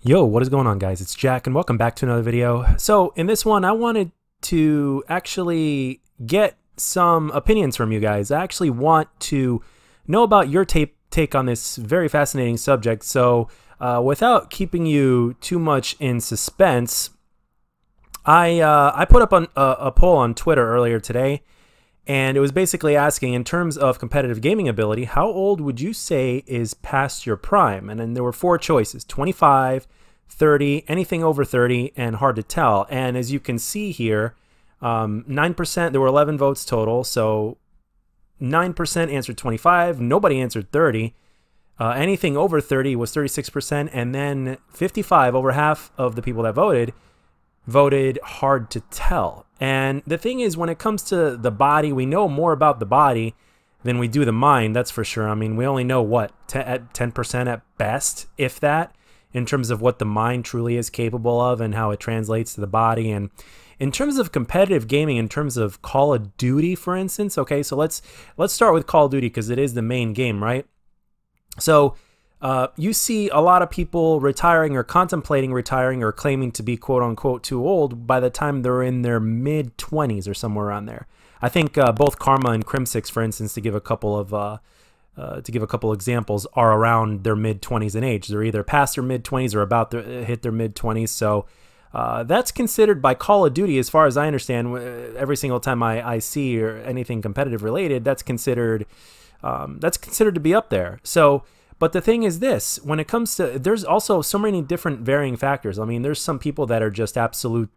Yo, what is going on, guys? It's Jack and welcome back to another video. So in this one, I wanted to actually get some opinions from you guys. I actually want to know about your take on this very fascinating subject. So without keeping you too much in suspense, I put up a poll on Twitter earlier today, and it was basically asking, in terms of competitive gaming ability, how old would you say is past your prime? And then there were four choices: 25, 30, anything over 30, and hard to tell. And as you can see here, 9%, there were 11 votes total. So 9% answered 25, nobody answered 30. Anything over 30 was 36%. And then 55, over half of the people that voted hard to tell. And the thing is, when it comes to the body, we know more about the body than we do the mind, that's for sure. I mean, we only know what, at 10% at best, if that, in terms of what the mind truly is capable of and how it translates to the body. And in terms of competitive gaming, in terms of Call of Duty, for instance, okay, so let's start with Call of Duty because it is the main game, right? So you see a lot of people retiring or contemplating retiring or claiming to be quote unquote too old by the time they're in their mid-20s or somewhere around there. I think both Karma and Crimsix, for instance, to give a couple of examples, are around their mid-20s in age. They're either past their mid-20s or about to hit their mid-20s. So that's considered by Call of Duty, as far as I understand, every single time I see or anything competitive related, that's considered to be up there. So. But the thing is this, when it comes to, there's also so many different varying factors. I mean, there's some people that are just absolutely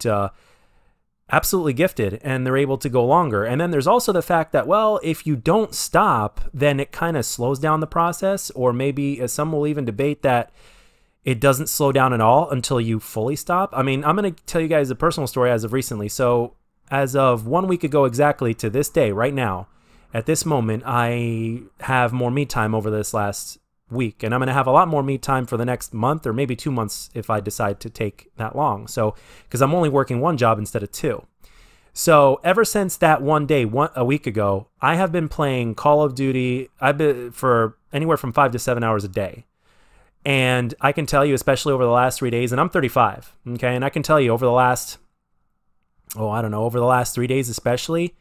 gifted and they're able to go longer. And then there's also the fact that, well, if you don't stop, then it kind of slows down the process, or maybe some will even debate that it doesn't slow down at all until you fully stop. I mean, I'm going to tell you guys a personal story as of recently. So as of 1 week ago exactly to this day, right now, at this moment, I have more me time over this last week, and I'm going to have a lot more me time for the next month or maybe 2 months if I decide to take that long. So because I'm only working one job instead of two. So ever since that one day, a week ago, I have been playing Call of Duty. I've been for anywhere from 5 to 7 hours a day. And I can tell you, especially over the last 3 days, and I'm 35, okay, and I can tell you over the last, over the last 3 days especially,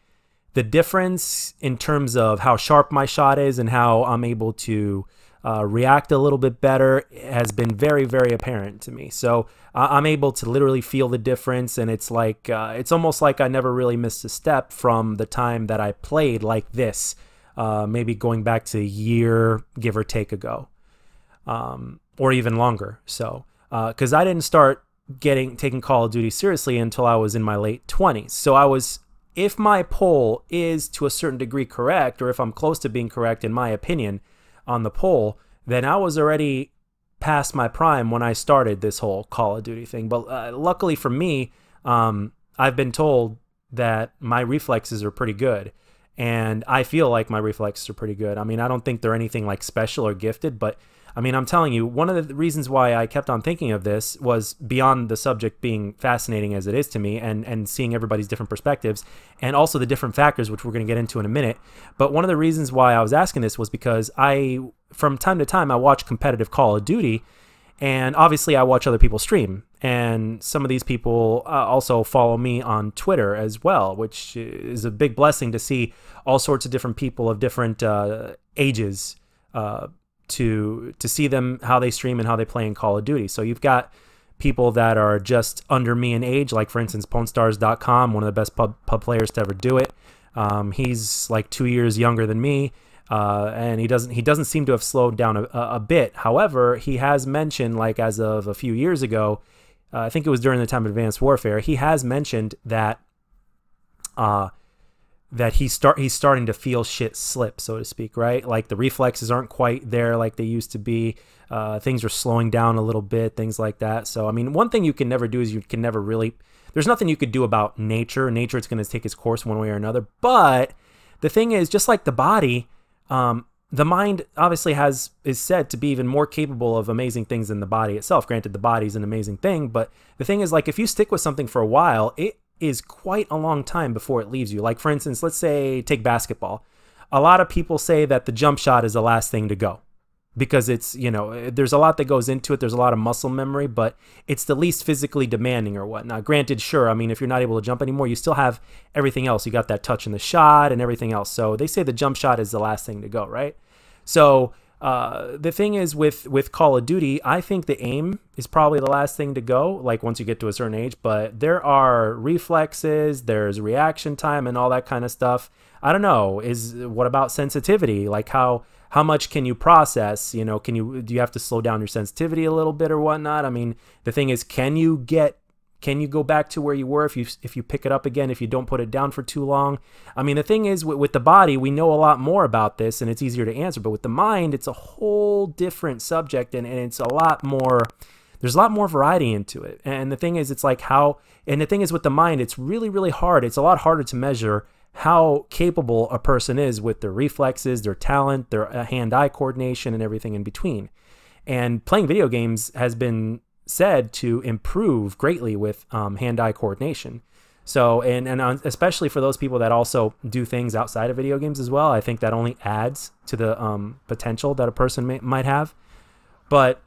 the difference in terms of how sharp my shot is and how I'm able to react a little bit better has been very, very apparent to me. So I'm able to literally feel the difference, and it's like it's almost like I never really missed a step from the time that I played like this, maybe going back to a year, give or take, ago, or even longer. So because I didn't start taking Call of Duty seriously until I was in my late 20s. So if my poll is to a certain degree correct, or if I'm close to being correct in my opinion on the poll, then I was already past my prime when I started this whole Call of Duty thing. But luckily for me, I've been told that my reflexes are pretty good, and I feel like my reflexes are pretty good. I mean, I don't think they're anything like special or gifted, but I mean, I'm telling you, one of the reasons why I kept on thinking of this was beyond the subject being fascinating as it is to me, and seeing everybody's different perspectives and also the different factors, which we're going to get into in a minute. But one of the reasons why I was asking this was because from time to time, I watch competitive Call of Duty, and obviously I watch other people stream. And some of these people also follow me on Twitter as well, which is a big blessing to see all sorts of different people of different ages, to see them, how they stream and how they play in Call of Duty. So you've got people that are just under me in age, like for instance PwnStars.com, one of the best pub players to ever do it. He's like 2 years younger than me, and he doesn't seem to have slowed down a bit. However, he has mentioned, like as of a few years ago, I think it was during the time of Advanced Warfare, he has mentioned that he's starting to feel shit slip, so to speak, right? Like the reflexes aren't quite there like they used to be. Things are slowing down a little bit, things like that. So, I mean, one thing you can never do is you can never really, there's nothing you could do about nature. Nature, it's going to take its course one way or another. But the thing is, just like the body, the mind obviously is said to be even more capable of amazing things than the body itself. Granted, the body's an amazing thing, but the thing is, like, if you stick with something for a while, it is quite a long time before it leaves you. Like, for instance, let's say take basketball. A lot of people say that the jump shot is the last thing to go. because it's, you know, there's a lot that goes into it. There's a lot of muscle memory, but it's the least physically demanding or whatnot. Granted, sure, I mean, if you're not able to jump anymore, you still have everything else. You got that touch in the shot and everything else. So they say the jump shot is the last thing to go, right? So the thing is with Call of Duty, I think the aim is probably the last thing to go, like once you get to a certain age, but there are reflexes, there's reaction time and all that kind of stuff. I don't know, what about sensitivity? Like how much can you process? You know, do you have to slow down your sensitivity a little bit or whatnot? I mean, the thing is, can you go back to where you were if you pick it up again, if you don't put it down for too long? I mean, the thing is with the body, we know a lot more about this and it's easier to answer, but with the mind, it's a whole different subject and it's a lot more, there's a lot more variety into it. And the thing is, it's like and the thing is with the mind, it's really, really hard. It's a lot harder to measure how capable a person is with their reflexes, their talent, their hand-eye coordination, and everything in between. And playing video games has been said to improve greatly with hand-eye coordination. So, and especially for those people that also do things outside of video games as well, I think that only adds to the potential that a person might have. But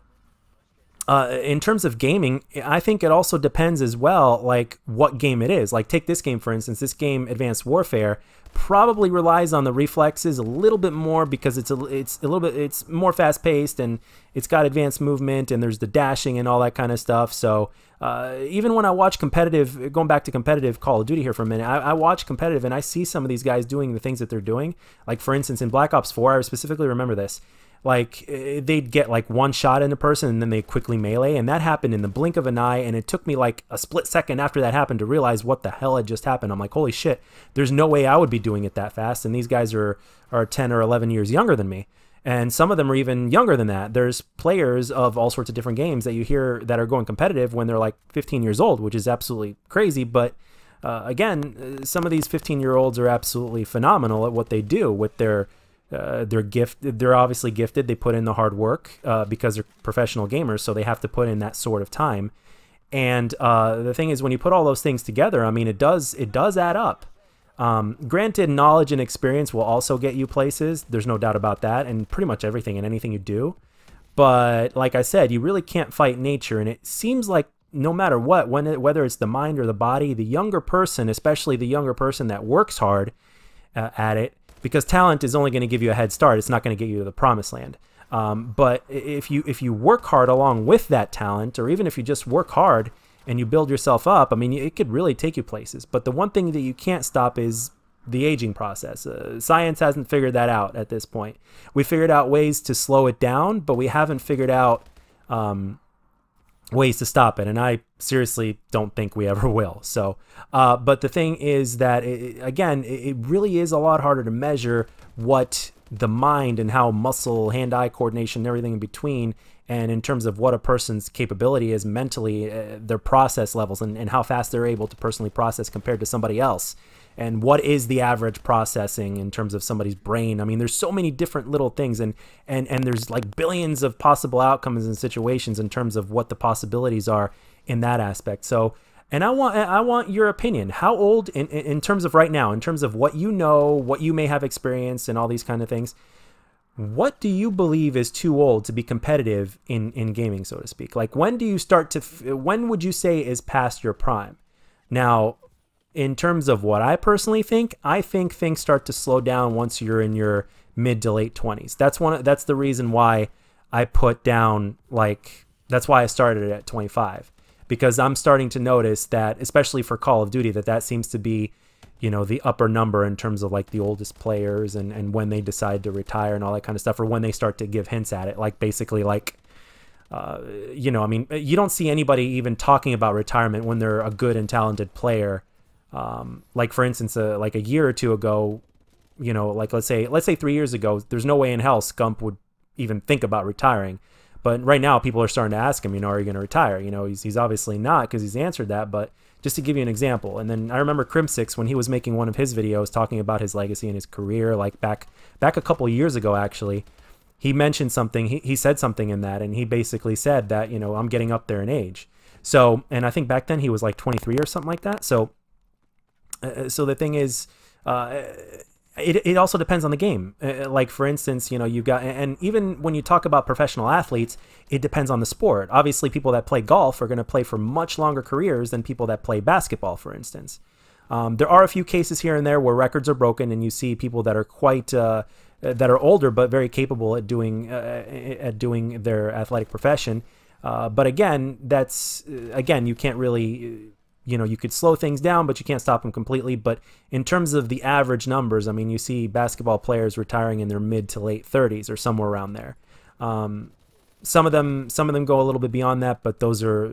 in terms of gaming, I think it also depends as well, like what game it is. Like take this game, for instance, this game, Advanced Warfare, probably relies on the reflexes a little bit more because it's more fast paced and it's got advanced movement and there's the dashing and all that kind of stuff. So even when I watch competitive, going back to competitive Call of Duty here for a minute, I watch competitive and I see some of these guys doing the things that they're doing. Like for instance, in Black Ops 4, I specifically remember this. Like they'd get like one shot in a person and then they quickly melee, and that happened in the blink of an eye, and it took me like a split second after that happened to realize what the hell had just happened. I'm like, holy shit, there's no way I would be doing it that fast, and these guys are 10 or 11 years younger than me, and some of them are even younger than that. There's players of all sorts of different games that you hear that are going competitive when they're like 15 years old, which is absolutely crazy, but again, some of these 15-year-olds are absolutely phenomenal at what they do with their they're obviously gifted. They put in the hard work because they're professional gamers, so they have to put in that sort of time. And the thing is, when you put all those things together, I mean, it does add up. Granted, knowledge and experience will also get you places. There's no doubt about that, and pretty much everything and anything you do. But like I said, you really can't fight nature, and it seems like no matter what, whether it's the mind or the body, the younger person, especially the younger person that works hard at it, because talent is only going to give you a head start. It's not going to get you to the promised land. But if you work hard along with that talent, or even if you just work hard and you build yourself up, I mean, it could really take you places. But the one thing that you can't stop is the aging process. Science hasn't figured that out at this point. We figured out ways to slow it down, but we haven't figured out ways to stop it, and I seriously don't think we ever will. So but the thing is that it really is a lot harder to measure what the mind and how muscle, hand-eye coordination and everything in between, and in terms of what a person's capability is mentally, their process levels, and how fast they're able to personally process compared to somebody else. And what is the average processing in terms of somebody's brain? I mean, there's so many different little things, and there's like billions of possible outcomes and situations in terms of what the possibilities are in that aspect. So, and I want your opinion. How old, in terms of right now, in terms of what you know, what you may have experienced, and all these kind of things, what do you believe is too old to be competitive in gaming, so to speak? Like, when do you start to, when would you say is past your prime? Now, in terms of what I personally think, I think things start to slow down once you're in your mid to late 20s. That's the reason why I put down, like, that's why I started at 25, because I'm starting to notice that, especially for Call of Duty, that seems to be, you know, the upper number in terms of like the oldest players, and when they decide to retire and all that kind of stuff, or when they start to give hints at it, like basically like, you know, I mean, you don't see anybody even talking about retirement when they're a good and talented player. Like for instance, like a year or two ago, you know, like let's say 3 years ago, there's no way in hell Scump would even think about retiring. But right now, people are starting to ask him, you know, are you going to retire? You know, he's obviously not, because he's answered that. But just to give you an example, and then I remember Crimsix, when he was making one of his videos talking about his legacy and his career, like back a couple of years ago, actually, he mentioned something. He said something in that, and he basically said that, you know, I'm getting up there in age. So, and I think back then he was like 23 or something like that. So the thing is, it also depends on the game. Like, for instance, you know, you've got, and even when you talk about professional athletes, it depends on the sport. Obviously, people that play golf are going to play for much longer careers than people that play basketball, for instance. There are a few cases here and there where records are broken, and you see people that are quite that are older but very capable at doing their athletic profession. But again, that's again, you can't really, you know, you could slow things down, but you can't stop them completely. But in terms of the average numbers, I mean, you see basketball players retiring in their mid to late 30s or somewhere around there. Some of them go a little bit beyond that, but those are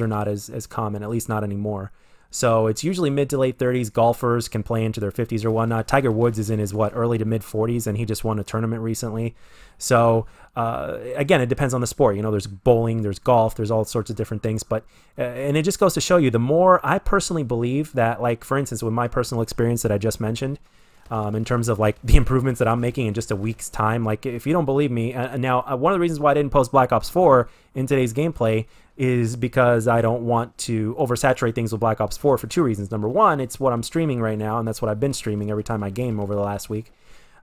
not as common, at least not anymore. So it's usually mid to late 30s. Golfers can play into their 50s or whatnot. Tiger Woods is in his early to mid 40s, and he just won a tournament recently. So again, it depends on the sport. You know, there's bowling, there's golf, there's all sorts of different things. But and it just goes to show you, the more, I personally believe that, like, for instance, with my personal experience that I just mentioned, in terms of like the improvements that I'm making in just a week's time. Like, if you don't believe me, now one of the reasons why I didn't post Black Ops 4 in today's gameplay is because I don't want to oversaturate things with Black Ops 4 for two reasons. Number one, it's what I'm streaming right now, and that's what I've been streaming every time I game over the last week,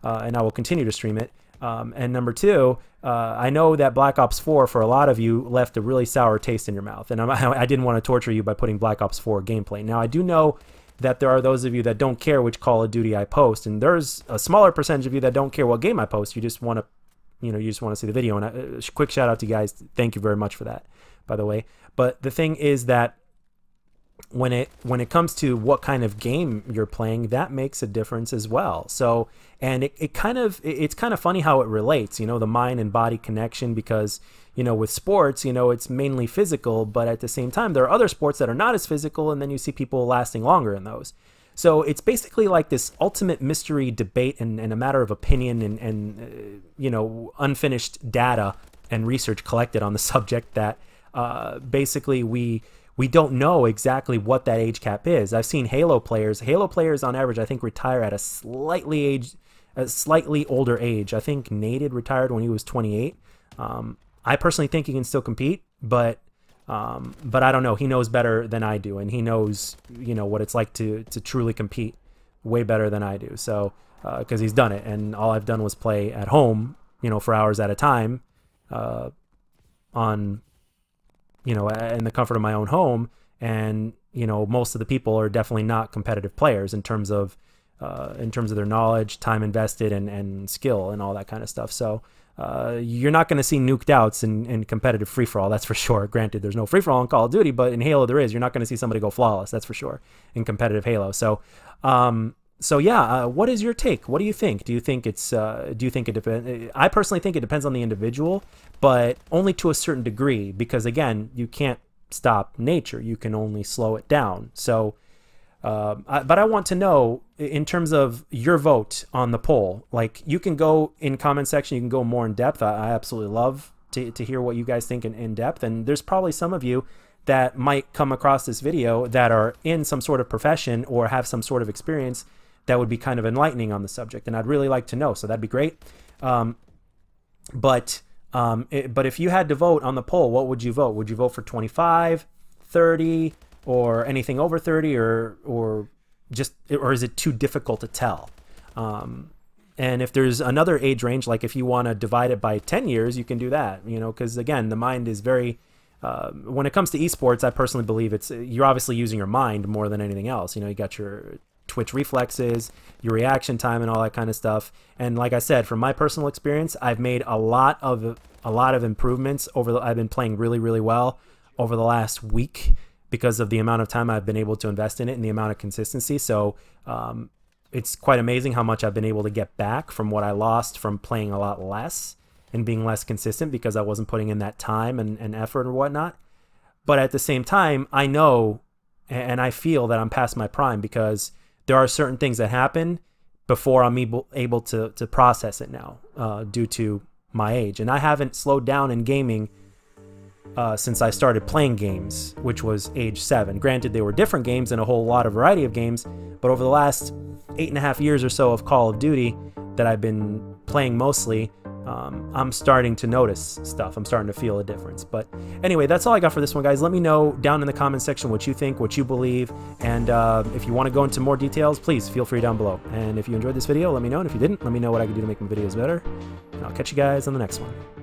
and I will continue to stream it. And number two, I know that Black Ops 4 for a lot of you left a really sour taste in your mouth, and I didn't want to torture you by putting Black Ops 4 gameplay. Now, I do know that there are those of you that don't care which Call of Duty I post, and there's a smaller percentage of you that don't care what game I post. You just want to, you know, you just want to see the video. And a quick shout out to you guys. Thank you very much for that, by the way. But the thing is that when it comes to what kind of game you're playing, that makes a difference as well. So, and it's kind of funny how it relates, you know, the mind and body connection, because, you know, with sports, you know, it's mainly physical, but at the same time, there are other sports that are not as physical, and then you see people lasting longer in those. So it's basically like this ultimate mystery debate and a matter of opinion and you know, unfinished data and research collected on the subject that basically we don't know exactly what that age cap is. I've seen Halo players on average, I think, retire at a slightly older age. I think Naded retired when he was 28. I personally think he can still compete, but I don't know. He knows better than I do, and he knows, you know, what it's like to truly compete way better than I do. So, because he's done it, and all I've done was play at home, you know, for hours at a time, on, you know, in the comfort of my own home. And, you know, most of the people are definitely not competitive players in terms of their knowledge, time invested, and skill, and all that kind of stuff. So, you're not going to see nuked outs in competitive free-for-all, that's for sure. Granted, there's no free-for-all in Call of Duty, but in Halo there is. You're not going to see somebody go flawless, that's for sure, in competitive Halo. So, yeah, what is your take? What do you think? Do you think it depends? I personally think it depends on the individual, but only to a certain degree, because, again, you can't stop nature. You can only slow it down. So, but I want to know, in terms of your vote on the poll, like, you can go in comment section, you can go more in depth. I absolutely love to hear what you guys think in depth. And there's probably some of you that might come across this video that are in some sort of profession or have some sort of experience that would be kind of enlightening on the subject. And I'd really like to know, so that'd be great. But if you had to vote on the poll, what would you vote? Would you vote for 25, 30, or anything over 30, or is it too difficult to tell? And if there's another age range, like if you want to divide it by 10 years, you can do that, you know, because, again, the mind is very, when it comes to esports, I personally believe you're obviously using your mind more than anything else. You know, you got your twitch reflexes, your reaction time, and all that kind of stuff. And like I said, from my personal experience, I've made a lot of improvements I've been playing really, really well over the last week, because of the amount of time I've been able to invest in it and the amount of consistency. So it's quite amazing how much I've been able to get back from what I lost from playing a lot less and being less consistent, because I wasn't putting in that time and effort or whatnot. But at the same time, I know and I feel that I'm past my prime, because there are certain things that happen before I'm able to process it now, due to my age. And I haven't slowed down in gaming since I started playing games, which was age 7. Granted, they were different games and a whole lot of variety of games, but over the last 8.5 years or so of Call of Duty that I've been playing mostly, I'm starting to notice stuff. I'm starting to feel a difference. But anyway, that's all I got for this one, guys. Let me know down in the comment section what you think, what you believe, and if you want to go into more details, please feel free down below. And if you enjoyed this video, let me know, and if you didn't, let me know what I can do to make my videos better. And I'll catch you guys on the next one.